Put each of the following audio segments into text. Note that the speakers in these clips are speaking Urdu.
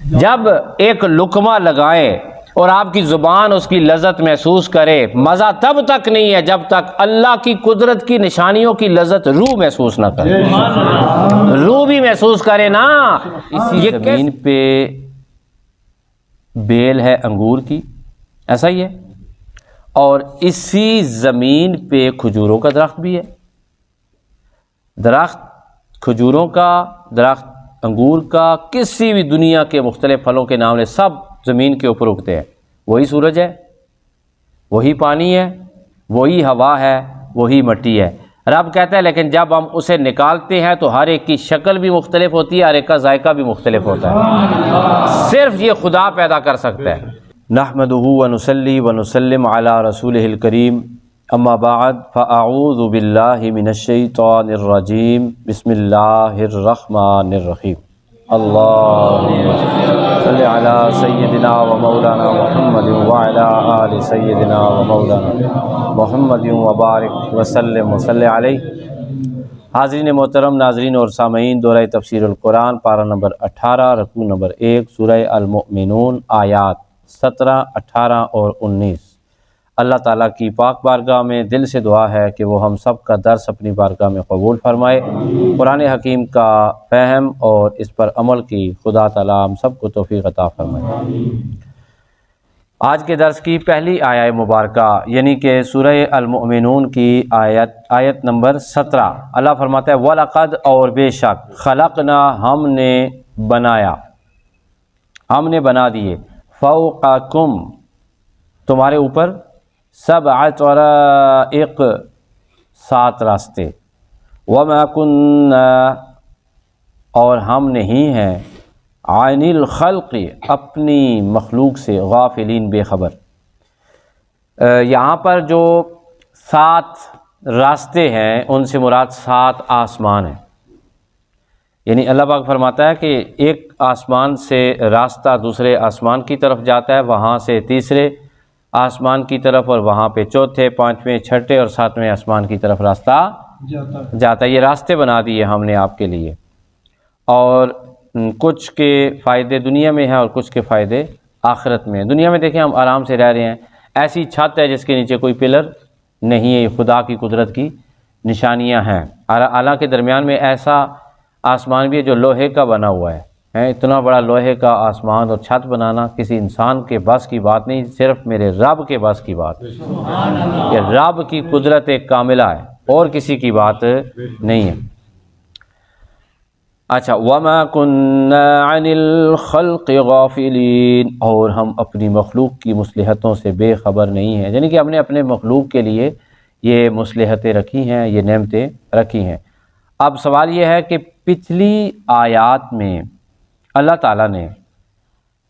جب ایک لقمہ لگائیں اور آپ کی زبان اس کی لذت محسوس کرے، مزہ تب تک نہیں ہے جب تک اللہ کی قدرت کی نشانیوں کی لذت روح محسوس نہ کرے۔ روح بھی محسوس کرے نا۔ اسی زمین پہ بیل ہے انگور کی، ایسا ہی ہے، اور اسی زمین پہ کھجوروں کا درخت بھی ہے۔ درخت کھجوروں کا، درخت انگور کا، کسی بھی دنیا کے مختلف پھلوں کے نام لے، سب زمین کے اوپر اگتے ہیں۔ وہی سورج ہے، وہی پانی ہے، وہی ہوا ہے، وہی مٹی ہے۔ رب کہتا ہے لیکن جب ہم اسے نکالتے ہیں تو ہر ایک کی شکل بھی مختلف ہوتی ہے، ہر ایک کا ذائقہ بھی مختلف ہوتا ہے۔ صرف یہ خدا پیدا کر سکتا ہے۔ نحمدہ ونصلی ونسلم علی رسولہ الکریم، اما بعد فاعوذ باللہ من الشیطان الرجیم، بسم اللہ الرحمن الرحیم۔ اللہم صلی علی سیدنا و مولانا محمد وعلی آل سیدنا و مولانا محمد وبارک وسلم وصلی علیہ۔ حاضرین محترم، ناظرین اور سامعین، دورہ تفسیر القرآن پارہ نمبر 18 رکوع نمبر 1 سورہ المؤمنون، آیات 17، 18 اور 19۔ اللہ تعالیٰ کی پاک بارگاہ میں دل سے دعا ہے کہ وہ ہم سب کا درس اپنی بارگاہ میں قبول فرمائے، قرآن حکیم کا فہم اور اس پر عمل کی خدا تعالیٰ ہم سب کو توفیق عطا فرمائے۔ آج کے درس کی پہلی آیہ مبارکہ یعنی کہ سورہ المؤمنون کی آیت نمبر 17، اللہ فرماتا ہے وَلَقَدْ، اور بے شک، خلقنا، ہم نے بنایا، ہم نے بنا دیے، فوقکم، تمہارے اوپر، سبع طرائق، 7 راستے، وما کننا، اور ہم نہیں ہیں، عن الخلق، اپنی مخلوق سے، غافلین، بے خبر۔ یہاں پر جو 7 راستے ہیں ان سے مراد 7 آسمان ہیں۔ یعنی اللہ پاک فرماتا ہے کہ ایک آسمان سے راستہ دوسرے آسمان کی طرف جاتا ہے، وہاں سے تیسرے آسمان کی طرف، اور وہاں پہ چوتھے، پانچویں، چھٹے اور 7ویں آسمان کی طرف راستہ جاتا ہے۔ یہ راستے بنا دیے ہم نے آپ کے لیے، اور کچھ کے فائدے دنیا میں ہیں اور کچھ کے فائدے آخرت میں ہیں۔ دنیا میں دیکھیں ہم آرام سے رہ رہے ہیں، ایسی چھت ہے جس کے نیچے کوئی پلر نہیں ہے، یہ خدا کی قدرت کی نشانیاں ہیں۔ حالانکہ درمیان میں ایسا آسمان بھی ہے جو لوہے کا بنا ہوا ہے۔ اتنا بڑا لوہے کا آسمان اور چھت بنانا کسی انسان کے بس کی بات نہیں، صرف میرے رب کے بس کی بات ہے۔ یہ رب کی قدرت کاملہ ہے اور کسی کی بات نہیں ہے۔ اچھا، وَمَا كُنَّا عَنِ الْخَلْقِ غَافِلِينَ، اور ہم اپنی مخلوق کی مصلحتوں سے بے خبر نہیں ہیں، یعنی کہ ہم نے اپنے مخلوق کے لیے یہ مصلحتیں رکھی ہیں، یہ نعمتیں رکھی ہیں۔ اب سوال یہ ہے کہ پچھلی آیات میں اللہ تعالیٰ نے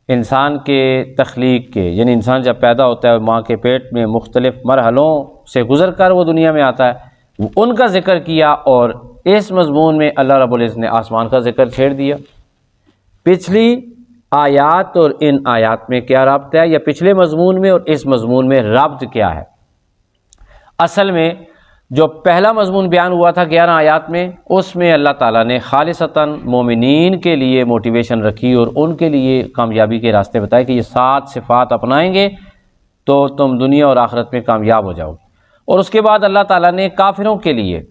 انسان کے تخلیق کے، یعنی انسان جب پیدا ہوتا ہے ماں کے پیٹ میں مختلف مرحلوں سے گزر کر وہ دنیا میں آتا ہے، ان کا ذکر کیا، اور اس مضمون میں اللہ رب العزت نے آسمان کا ذکر چھیڑ دیا۔ پچھلی آیات اور ان آیات میں کیا رابطہ ہے، یا پچھلے مضمون میں اور اس مضمون میں رابط کیا ہے؟ اصل میں جو پہلا مضمون بیان ہوا تھا 11 آیات میں، اس میں اللہ تعالیٰ نے خالصتاً مومنین کے لیے موٹیویشن رکھی اور ان کے لیے کامیابی کے راستے بتائے کہ یہ 7 صفات اپنائیں گے تو تم دنیا اور آخرت میں کامیاب ہو جاؤ گے۔ اور اس کے بعد اللہ تعالیٰ نے کافروں کے لیے،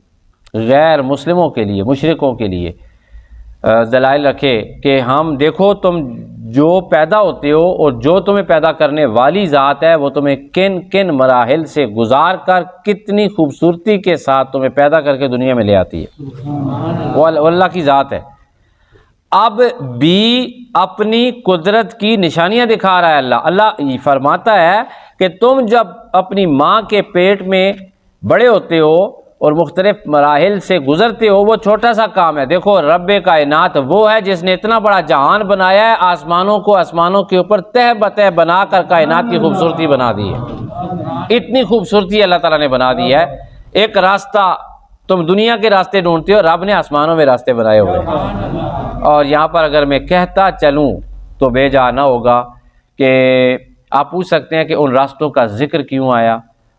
غیر مسلموں کے لیے، مشرکوں کے لیے دلائل رکھے کہ ہم دیکھو تم جو پیدا ہوتے ہو اور جو تمہیں پیدا کرنے والی ذات ہے وہ تمہیں کن کن مراحل سے گزار کر کتنی خوبصورتی کے ساتھ تمہیں پیدا کر کے دنیا میں لے آتی ہے، وہ اللہ کی ذات ہے۔ اب بھی اپنی قدرت کی نشانیاں دکھا رہا ہے اللہ یہ فرماتا ہے کہ تم جب اپنی ماں کے پیٹ میں بڑے ہوتے ہو اور مختلف مراحل سے گزرتے ہو، وہ چھوٹا سا کام ہے۔ دیکھو رب کائنات وہ ہے جس نے اتنا بڑا جہان بنایا ہے، آسمانوں کو آسمانوں کے اوپر تہ بتہ بنا کر کائنات کی خوبصورتی بنا دی ہے۔ اتنی خوبصورتی اللہ تعالیٰ نے بنا دی ہے۔ ایک راستہ تم دنیا کے راستے ڈھونڈتے ہو، رب نے آسمانوں میں راستے بنائے ہوئے ہیں۔ اور یہاں پر اگر میں کہتا چلوں تو بے جا نہ ہوگا کہ آپ پوچھ سکتے ہیں کہ ان راستوں کا ذکر کیوں آیا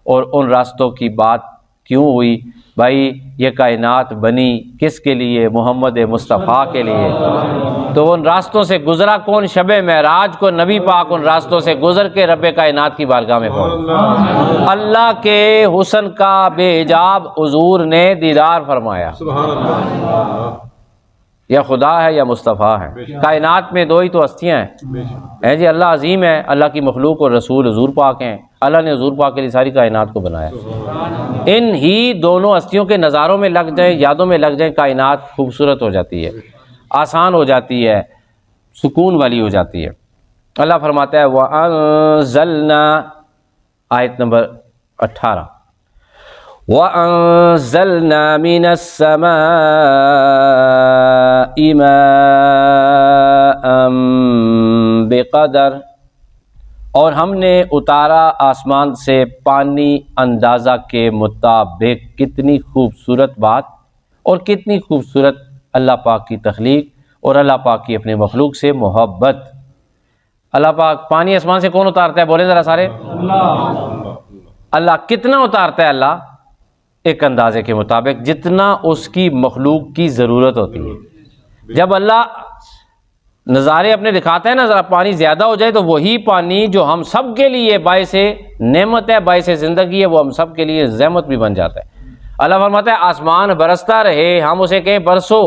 اور ان راستوں کی بات کیوں ہوئی؟ بھائی یہ کائنات بنی کس کے لیے؟ محمد مصطفیٰ کے لیے۔ تو ان راستوں سے گزرا کون؟ شب معراج کو نبی پاک ان راستوں سے گزر کے رب کائنات کی بارگاہ میں پہنچے۔ اللہ کے حسن کا بے حجاب حضور نے دیدار فرمایا۔ یا خدا ہے یا مصطفیٰ ہے، کائنات میں دو ہی تو ہستیاں ہیں جی، اللہ عظیم ہے، اللہ کی مخلوق اور رسول حضور پاک ہیں۔ اللہ نے حضور پاک کے لیے ساری کائنات کو بنایا۔ ان ہی دونوں ہستیوں کے نظاروں میں لگ جائیں، یادوں میں لگ جائیں، کائنات خوبصورت ہو جاتی ہے، آسان ہو جاتی ہے، سکون والی ہو جاتی ہے۔ اللہ فرماتا ہے وَأَنزَلْنَا، آیت نمبر 18، وَأَنزَلْنَا مِنَ السَّمَاءِ مَاءً بِقَدَرٍ، اور ہم نے اتارا آسمان سے پانی اندازہ کے مطابق۔ کتنی خوبصورت بات اور کتنی خوبصورت اللہ پاک کی تخلیق اور اللہ پاک کی اپنے مخلوق سے محبت۔ اللہ پاک پانی آسمان سے کون اتارتا ہے؟ بولیں ذرا سارے۔ اللہ کتنا اتارتا ہے؟ اللہ ایک اندازے کے مطابق، جتنا اس کی مخلوق کی ضرورت ہوتی ہے۔ جب اللہ نظارے اپنے دکھاتا ہے نا، ذرا پانی زیادہ ہو جائے تو وہی پانی جو ہم سب کے لیے باعث نعمت ہے، باعث زندگی ہے، وہ ہم سب کے لیے زحمت بھی بن جاتا ہے۔ اللہ فرماتا ہے آسمان برستا رہے، ہم اسے کہیں برسو،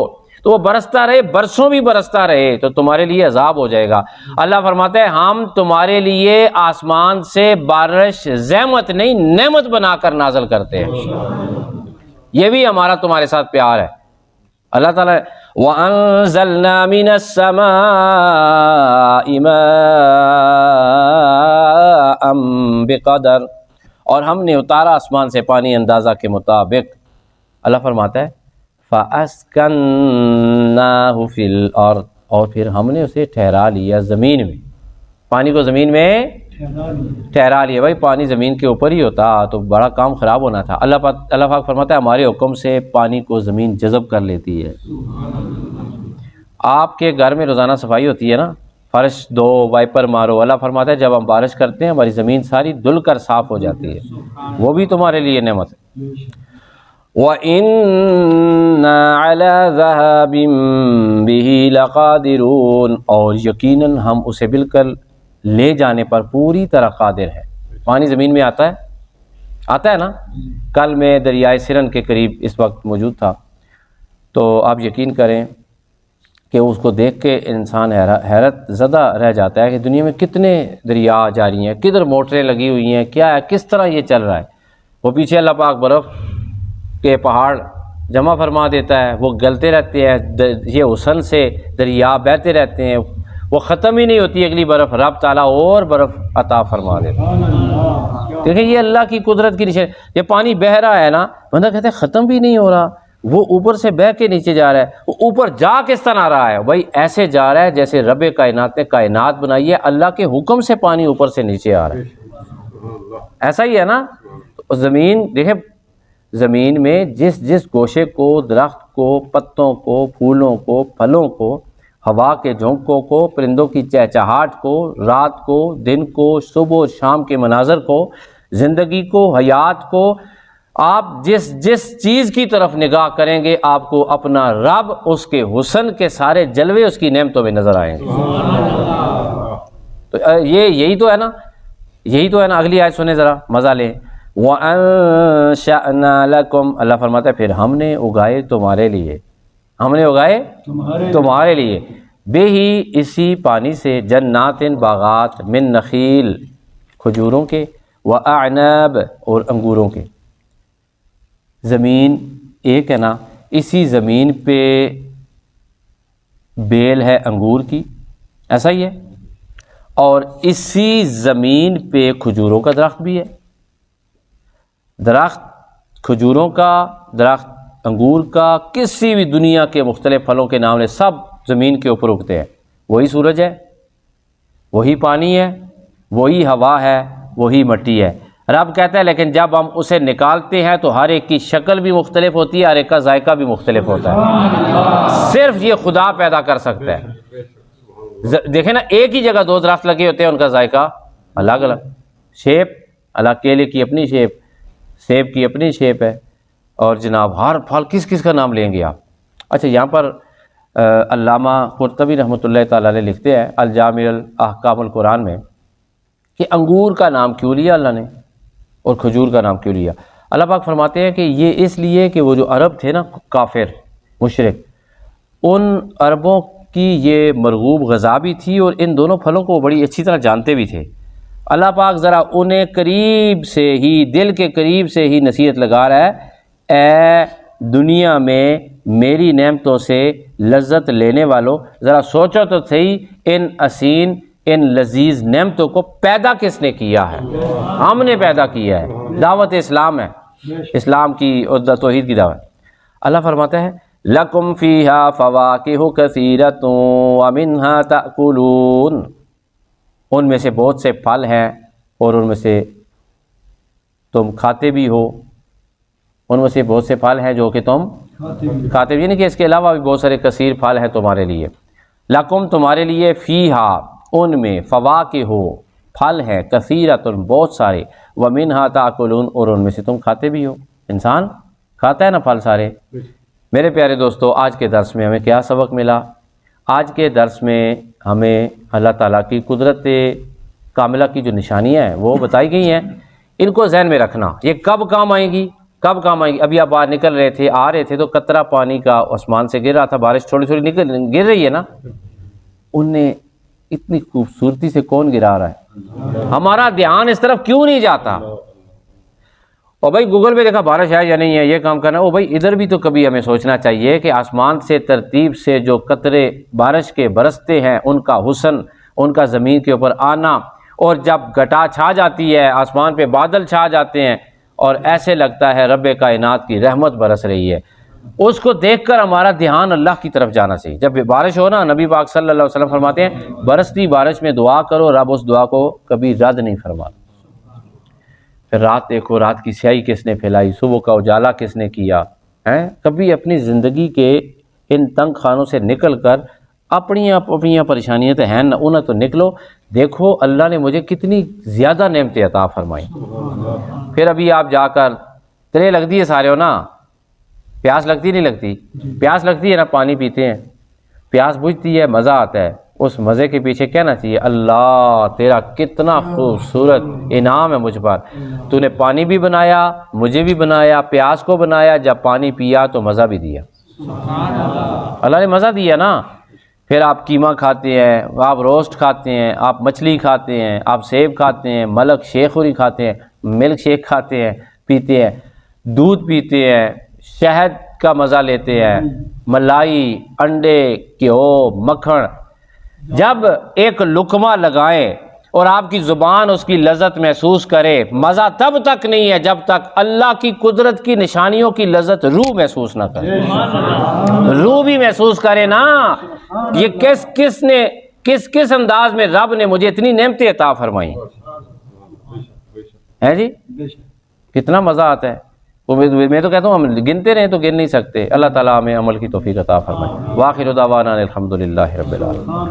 تو وہ برستا رہے، برسوں بھی برستا رہے تو تمہارے لیے عذاب ہو جائے گا۔ اللہ فرماتا ہے ہم تمہارے لیے آسمان سے بارش زحمت نہیں نعمت بنا کر نازل کرتے ہیں۔ یہ بھی ہمارا تمہارے ساتھ پیار ہے۔ اللہ تعالیٰ وَأَنزَلْنَا مِنَ السَّمَاءِ مَاءً بِقَدَرٍ، اور ہم نے اتارا آسمان سے پانی اندازہ کے مطابق۔ اللہ فرماتا ہے فَأَسْكَنَّاهُ فِي الْأَرْضِ، اور پھر ہم نے اسے ٹھہرا لیا زمین میں۔ پانی کو زمین میں ٹھہرا لیا۔ بھائی پانی زمین کے اوپر ہی ہوتا تو بڑا کام خراب ہونا تھا۔ اللہ پاک فرماتا ہے ہمارے حکم سے پانی کو زمین جذب کر لیتی ہے۔ آپ کے گھر میں روزانہ صفائی ہوتی ہے نا، فرش دو، وائپر مارو، اللہ فرماتا ہے جب ہم بارش کرتے ہیں ہماری زمین ساری دھل کر صاف ہو جاتی ہے، وہ بھی تمہارے لیے نعمت ہے۔ وَإِنَّا عَلَى ذَهَابٍ بِهِ لَقَادِرُونَ، اور یقیناً ہم اسے بالکل لے جانے پر پوری طرح قادر ہے۔ پانی زمین میں آتا ہے نا۔ کل میں دریائے سرن کے قریب اس وقت موجود تھا، تو آپ یقین کریں کہ اس کو دیکھ کے انسان حیرت زدہ رہ جاتا ہے کہ دنیا میں کتنے دریا جاری ہیں، کدھر موٹریں لگی ہوئی ہیں، کیا ہے، کس طرح یہ چل رہا ہے۔ وہ پیچھے اللہ پاک برف کے پہاڑ جمع فرما دیتا ہے، وہ گلتے رہتے ہیں، یہ حسن سے دریا بہتے رہتے ہیں، وہ ختم ہی نہیں ہوتی اگلی برف، رب تعالیٰ اور برف عطا فرما دیتا ہے۔ دیکھیں یہ اللہ کی قدرت کی نشانی۔ یہ پانی بہہ رہا ہے نا، بندہ کہتا ہے ختم بھی نہیں ہو رہا، وہ اوپر سے بہہ کے نیچے جا رہا ہے، وہ اوپر جا کس طرح رہا ہے؟ بھائی ایسے جا رہا ہے جیسے رب کائنات نے کائنات بنائی ہے، اللہ کے حکم سے پانی اوپر سے نیچے آ رہا ہے، ایسا ہی ہے نا۔ زمین دیکھیں، زمین میں جس گوشے کو، درخت کو، پتوں کو، پھولوں کو، پھلوں کو، ہوا کے جھونکوں کو، پرندوں کی چہچہاٹ کو، رات کو، دن کو، صبح و شام کے مناظر کو، زندگی کو، حیات کو، آپ جس چیز کی طرف نگاہ کریں گے آپ کو اپنا رب، اس کے حسن کے سارے جلوے اس کی نعمتوں میں نظر آئیں گے۔ تو یہی تو ہے نا۔ اگلی آیت سنیں ذرا، مزہ لیں۔ وَأَنشَأْنَا لَكُمْ، اللہ فرماتا ہے پھر ہم نے اگائے تمہارے لیے، تمہارے لیے، بے ہی اسی پانی سے، جنات باغات، من نخیل کھجوروں کے، وَأَعْنَابٍ اور انگوروں کے۔ زمین ایک ہے نا، اسی زمین پہ بیل ہے انگور کی، ایسا ہی ہے، اور اسی زمین پہ کھجوروں کا درخت بھی ہے۔ درخت کھجوروں کا، درخت انگور کا، کسی بھی دنیا کے مختلف پھلوں کے نام لے، سب زمین کے اوپر اگتے ہیں۔ وہی سورج ہے، وہی پانی ہے، وہی ہوا ہے، وہی مٹی ہے۔ رب کہتا ہے لیکن جب ہم اسے نکالتے ہیں تو ہر ایک کی شکل بھی مختلف ہوتی ہے، ہر ایک کا ذائقہ بھی مختلف ہوتا ہے، صرف یہ خدا پیدا کر سکتا ہے۔ دیکھیں نا، ایک ہی جگہ دو درخت لگے ہوتے ہیں، ان کا ذائقہ الگ الگ، شیپ الگ، کیلے کی اپنی شیپ، سیب کی اپنی شیپ ہے، اور جناب ہر پھل کس کس کا نام لیں گے آپ؟ اچھا یہاں پر علامہ قرطبی رحمۃ اللہ تعالی علیہ لکھتے ہیں الجامع الاحکام القرآن میں کہ انگور کا نام کیوں لیا اللہ نے اور کھجور کا نام کیوں لیا؟ اللہ پاک فرماتے ہیں کہ یہ اس لیے کہ وہ جو عرب تھے نا کافر مشرک، ان عربوں کی یہ مرغوب غذا بھی تھی اور ان دونوں پھلوں کو وہ بڑی اچھی طرح جانتے بھی تھے۔ اللہ پاک ذرا انہیں قریب سے ہی، دل کے قریب سے ہی نصیحت لگا رہا ہے، اے دنیا میں میری نعمتوں سے لذت لینے والوں، ذرا سوچو تو صحیح ان حسین ان لذیذ نعمتوں کو پیدا کس نے کیا ہے؟ ہم نے پیدا کیا ہے۔ دعوت اسلام ہے، اسلام کی اور توحید کی دعوت۔ اللہ فرماتا ہے لَكُمْ فِيهَا فَوَاكِهُ كَثِيرَةٌ وَمِنْهَا تَأْكُلُونَ، ان میں سے بہت سے پھل ہیں اور ان میں سے تم کھاتے بھی ہو، ان میں سے بہت سے پھل ہیں جو کہ تم کھاتے بھی، یعنی کہ اس کے علاوہ بھی بہت سارے کثیر پھل ہیں تمہارے لیے۔ لَكُمْ تمہارے لیے، فِيهَا ان میں، فَوَاكِهُ پھل ہیں، کثیرۃ بہت سارے، وَمِنْهَا تَأْكُلُونَ اور ان میں سے تم کھاتے بھی ہو۔ انسان کھاتا ہے نا پھل سارے۔ میرے پیارے دوستو، آج کے درس میں ہمیں کیا سبق ملا؟ آج کے درس میں ہمیں اللہ تعالیٰ کی قدرت کاملہ کی جو نشانیاں ہیں وہ بتائی گئی ہیں، ان کو ذہن میں رکھنا۔ یہ کب کام آئیں گی؟ کب کام آئیں گی؟ ابھی آپ باہر نکل رہے تھے، آ رہے تھے تو قطرہ پانی کا آسمان سے گر رہا تھا، بارش تھوڑی تھوڑی گر رہی ہے نا، انہیں اتنی خوبصورتی سے کون گرا رہا ہے؟ ہمارا دھیان اس طرف کیوں نہیں جاتا؟ اور بھائی گوگل پہ دیکھا بارش ہے یا نہیں ہے، یہ کام کرنا، او بھائی ادھر بھی تو کبھی ہمیں سوچنا چاہیے کہ آسمان سے ترتیب سے جو قطرے بارش کے برستے ہیں، ان کا حسن، ان کا زمین کے اوپر آنا، اور جب گھٹا چھا جاتی ہے، آسمان پہ بادل چھا جاتے ہیں اور ایسے لگتا ہے رب کائنات کی رحمت برس رہی ہے، اس کو دیکھ کر ہمارا دھیان اللہ کی طرف جانا چاہیے۔ جب بارش ہو نا، نبی پاک صلی اللہ علیہ وسلم فرماتے ہیں برستی بارش میں دعا کرو، رب اس دعا کو کبھی رد نہیں فرماتا۔ پھر رات دیکھو، رات کی سیاہی کس نے پھیلائی، صبح کا اجالا کس نے کیا ہے؟ کبھی اپنی زندگی کے ان تنگ خانوں سے نکل کر اپنی پریشانیاں تو ہیں نا، انہیں تو نکلو، دیکھو اللہ نے مجھے کتنی زیادہ نعمتیں عطا فرمائی۔ پھر ابھی آپ جا کر ترے لگتی ہے سارے ہو نا، پیاس لگتی نہیں لگتی؟ پیاس لگتی ہے نا، پانی پیتے ہیں، پیاس بجھتی ہے، مزہ آتا ہے، اس مزے کے پیچھے کہنا چاہیے اللہ تیرا کتنا خوبصورت انعام ہے مجھ پر، تو نے پانی بھی بنایا، مجھے بھی بنایا، پیاس کو بنایا، جب پانی پیا تو مزہ بھی دیا، اللہ نے مزہ دیا نا۔ پھر آپ قیمہ کھاتے ہیں، آپ روسٹ کھاتے ہیں، آپ مچھلی کھاتے ہیں، آپ سیب کھاتے ہیں، ملک شیخ خوری کھاتے ہیں، ملک شیک کھاتے ہیں، پیتے ہیں، دودھ پیتے ہیں، شہد کا مزہ لیتے ہیں، ملائی، انڈے، گھیو، مکھن۔ جب ایک لقمہ لگائیں اور آپ کی زبان اس کی لذت محسوس کرے، مزہ تب تک نہیں ہے جب تک اللہ کی قدرت کی نشانیوں کی لذت روح محسوس نہ کرے۔ روح بھی محسوس کرے نا، یہ کس انداز میں رب نے مجھے اتنی نعمتیں عطا فرمائی ہیں جی، کتنا مزہ آتا ہے۔ میں تو کہتا ہوں ہم گنتے رہیں تو گن نہیں سکتے۔ اللہ تعالیٰ ہمیں عمل کی توفیق عطا فرمائے۔ وآخر دعوانا الحمدللہ رب العالمین۔